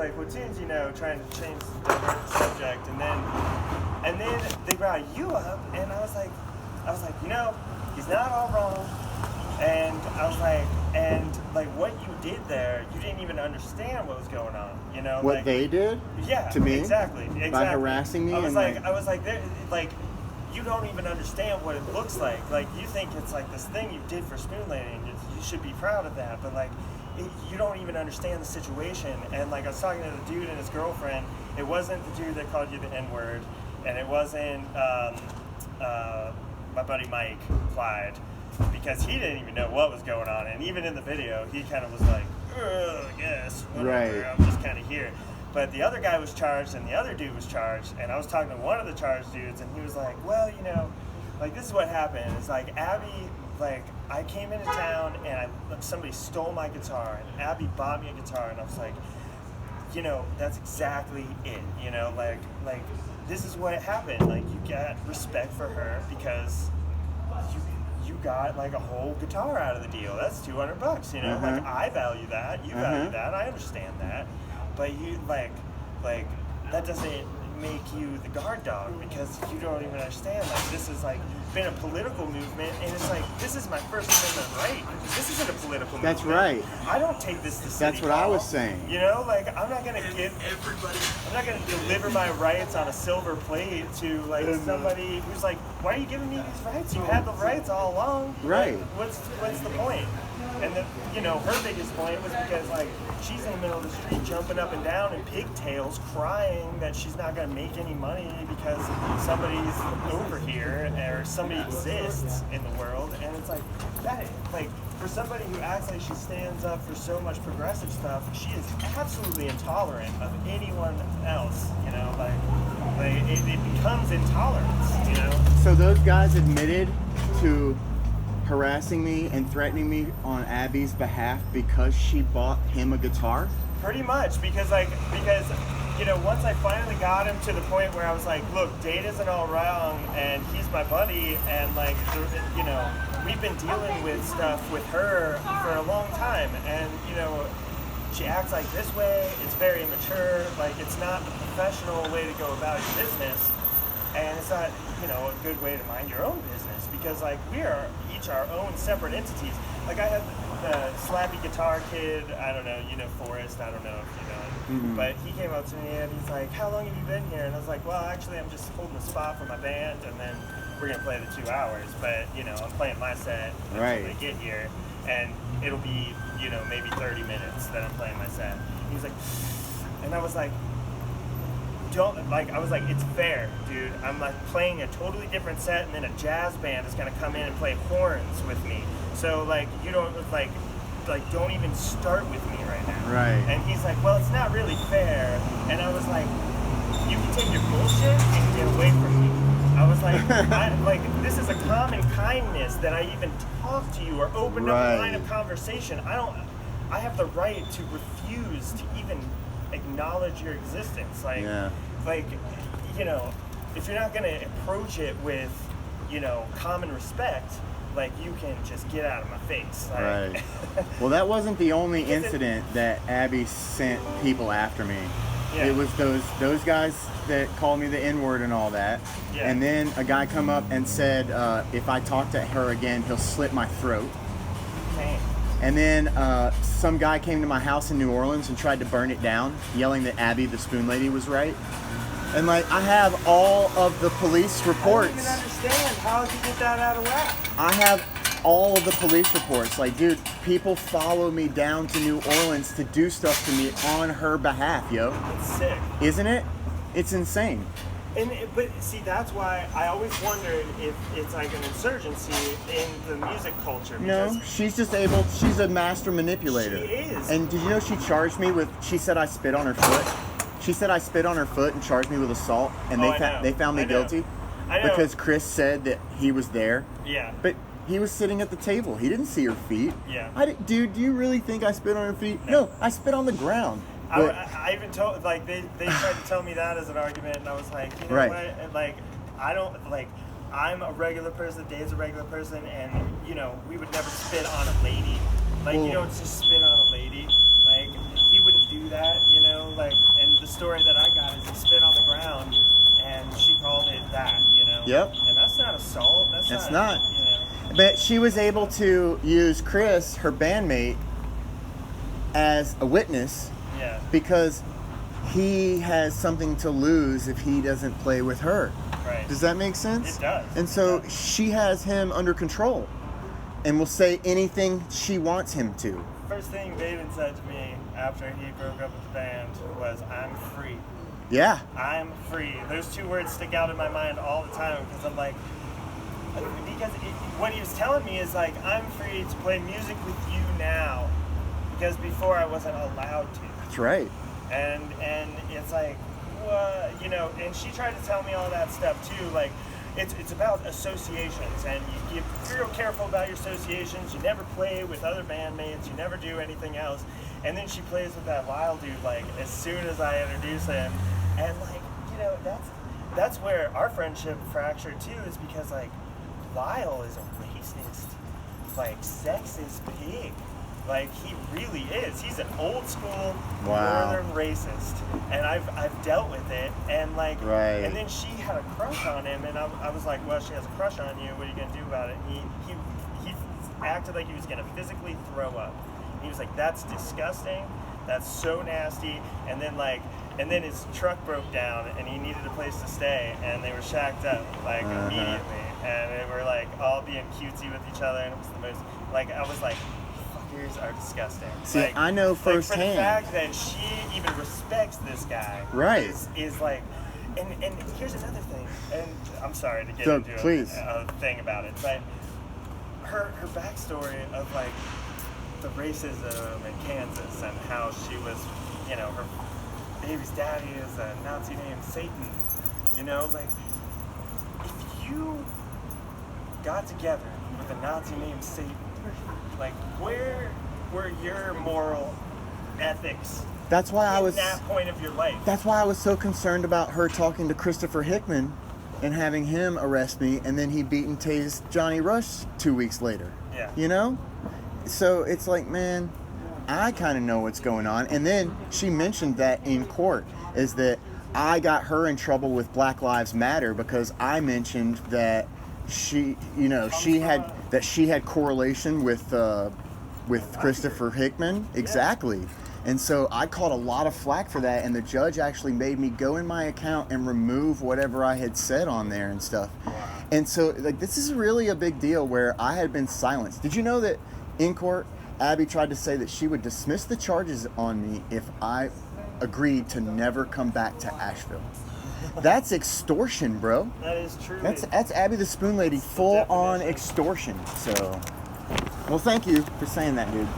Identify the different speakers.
Speaker 1: like, well, tunes, you know, trying to change the subject, and then they brought you up, and I was like, you know, he's not all wrong, and I was like, and like what you did there, you didn't even understand what was going on, you know.
Speaker 2: What
Speaker 1: like,
Speaker 2: they did?
Speaker 1: Yeah.
Speaker 2: To me?
Speaker 1: Exactly.
Speaker 2: By harassing me?
Speaker 1: I was like, you don't even understand what it looks like. Like, you think it's like this thing you did for Spoon Lady, and you should be proud of that, but like, you don't even understand the situation. And like, I was talking to the dude and his girlfriend. It wasn't the dude that called you the N-word, and it wasn't my buddy Mike Clyde, because he didn't even know what was going on. And even in the video, he kind of was like, I guess, whatever,
Speaker 2: right.
Speaker 1: I'm just kind of here. But the other guy was charged, and the other dude was charged, and I was talking to one of the charged dudes, and he was like, well, you know, like, this is what happened. It's like, Abby, like, I came into town, and somebody stole my guitar, and Abby bought me a guitar, and I was like, you know, that's exactly it, you know, like, this is what happened. Like, you got respect for her because you got like a whole guitar out of the deal. That's $200, you know. Like, I value that, you value that, I understand that, but you like that doesn't make you the guard dog, because you don't even understand. Like, this is like been a political movement, and it's like, this is my First Amendment right. This isn't a political movement.
Speaker 2: That's right.
Speaker 1: I don't take this to city
Speaker 2: That's what
Speaker 1: hall.
Speaker 2: I was saying.
Speaker 1: You know, like, I'm not gonna deliver my rights on a silver plate to like somebody who's like, why are you giving me these rights? You had the rights all along.
Speaker 2: Right.
Speaker 1: Like, what's the point? And then, you know, her biggest point was because, like, she's in the middle of the street jumping up and down in pigtails, crying that she's not going to make any money because somebody's over here or somebody exists in the world. And it's like, that, like, for somebody who acts like she stands up for so much progressive stuff, she is absolutely intolerant of anyone else, you know? Like it becomes intolerance, you know?
Speaker 2: So those guys admitted to harassing me and threatening me on Abby's behalf because she bought him a guitar?
Speaker 1: Pretty much, because you know, once I finally got him to the point where I was like, look, date isn't all wrong, and he's my buddy, and like, you know, we've been dealing with stuff with her for a long time, and you know, she acts like this way, it's very immature, like, it's not the professional way to go about your business, and it's not, you know, a good way to mind your own business, because like, we are each our own separate entities. Like, I had the slappy guitar kid, I don't know, you know, Forrest, I don't know if you know him, but he came up to me and he's like, how long have you been here? And I was like, well, actually, I'm just holding a spot for my band, and then we're gonna play the 2 hours, but you know, I'm playing my set until they get here, and it'll be, you know, maybe 30 minutes that I'm playing my set. He's like, and I was like, I was like, it's fair, dude. I'm like playing a totally different set, and then a jazz band is gonna come in and play horns with me. So like, you don't like don't even start with me right now.
Speaker 2: Right.
Speaker 1: And he's like, well, it's not really fair. And I was like, you can take your bullshit and get away from me. I was like, this is a common kindness that I even talk to you or open up a line of conversation. I have the right to refuse to even acknowledge your existence. Like, you know, if you're not gonna approach it with, you know, common respect, like, you can just get out of my face. Like,
Speaker 2: right. Well, that wasn't the only incident that Abby sent people after me. Yeah. It was those guys that called me the N-word and all that. Yeah. And then a guy come up and said, if I talk to her again, he'll slit my throat.
Speaker 1: Okay.
Speaker 2: And then some guy came to my house in New Orleans and tried to burn it down, yelling that Abby, the Spoon Lady, was right. And like, I have all of the police reports.
Speaker 1: I don't even understand. How did you get that out of whack?
Speaker 2: I have all of the police reports. Like, dude, people follow me down to New Orleans to do stuff to me on her behalf, yo.
Speaker 1: That's sick.
Speaker 2: Isn't it? It's insane.
Speaker 1: But see, that's why I always wondered if it's like an insurgency in the music culture.
Speaker 2: No, she's a master manipulator.
Speaker 1: She is.
Speaker 2: And did you know she charged me with, she said I spit on her foot? She said I spit on her foot and charged me with assault, and they found me guilty.
Speaker 1: I know.
Speaker 2: Because Chris said that he was there.
Speaker 1: Yeah.
Speaker 2: But he was sitting at the table. He didn't see her feet.
Speaker 1: Yeah.
Speaker 2: Dude, do you really think I spit on her feet? No, I spit on the ground.
Speaker 1: I even told, like, they tried to tell me that as an argument, and I was like, you know what? And, like, I don't, like, I'm a regular person, Dave's a regular person, and, you know, we would never spit on a lady. Like, you don't just spit on a lady. Like, he wouldn't do that, you know? Like, know.
Speaker 2: Yep.
Speaker 1: And that's not assault. That's
Speaker 2: not.
Speaker 1: You know.
Speaker 2: But she was able to use Chris, her bandmate, as a witness.
Speaker 1: Yeah.
Speaker 2: Because he has something to lose if he doesn't play with her.
Speaker 1: Right.
Speaker 2: Does that make sense?
Speaker 1: It does.
Speaker 2: And so she has him under control and will say anything she wants him to.
Speaker 1: First thing David said to me after he broke up with the band was, "I'm free."
Speaker 2: Yeah.
Speaker 1: I'm free. Those two words stick out in my mind all the time because I'm like, what he was telling me is like, I'm free to play music with you now because before I wasn't allowed to.
Speaker 2: That's right.
Speaker 1: And it's like, you know, and she tried to tell me all that stuff too. Like, it's about associations, and you're real careful about your associations. You never play with other bandmates. You never do anything else. And then she plays with that Lyle dude, like, as soon as I introduce him. And, like, you know, that's where our friendship fractured, too, is because, like, Lyle is a racist. Like, sex is big. Like, he really is. He's an old school northern racist. And I've dealt with it. And, like, and then she had a crush on him. And I was like, well, she has a crush on you. What are you going to do about it? And he acted like he was going to physically throw up. And he was like, that's disgusting. That's so nasty. And then his truck broke down and he needed a place to stay. And they were shacked up, like, immediately. And they were, like, all being cutesy with each other. And it was the most, like, I was like, fuckers are disgusting.
Speaker 2: See,
Speaker 1: like,
Speaker 2: I know firsthand.
Speaker 1: Like, for the fact that she even respects this guy.
Speaker 2: Right.
Speaker 1: Is like, and here's another thing. And I'm sorry to get into a thing about it. But her backstory of, like, the racism in Kansas and how she was, you know, her baby's daddy is a Nazi named Satan. You know, like, if you got together with a Nazi named Satan, like, where were your moral ethics?
Speaker 2: That's why
Speaker 1: at that point of your life.
Speaker 2: That's why I was so concerned about her talking to Christopher Hickman and having him arrest me, and then he beat and tased Johnny Rush 2 weeks later.
Speaker 1: Yeah.
Speaker 2: You know? So it's like, man, I kind of know what's going on. And then she mentioned that in court, is that I got her in trouble with Black Lives Matter because I mentioned that she had correlation with Christopher Hickman. Exactly. And so I caught a lot of flack for that, and the judge actually made me go in my account and remove whatever I had said on there and stuff. And so, like, this is really a big deal where I had been silenced. Did you know that in court, Abby tried to say that she would dismiss the charges on me if I agreed to never come back to Asheville? That's extortion, bro.
Speaker 1: That is true.
Speaker 2: That's Abby the Spoon Lady, full on extortion. So, well, thank you for saying that, dude.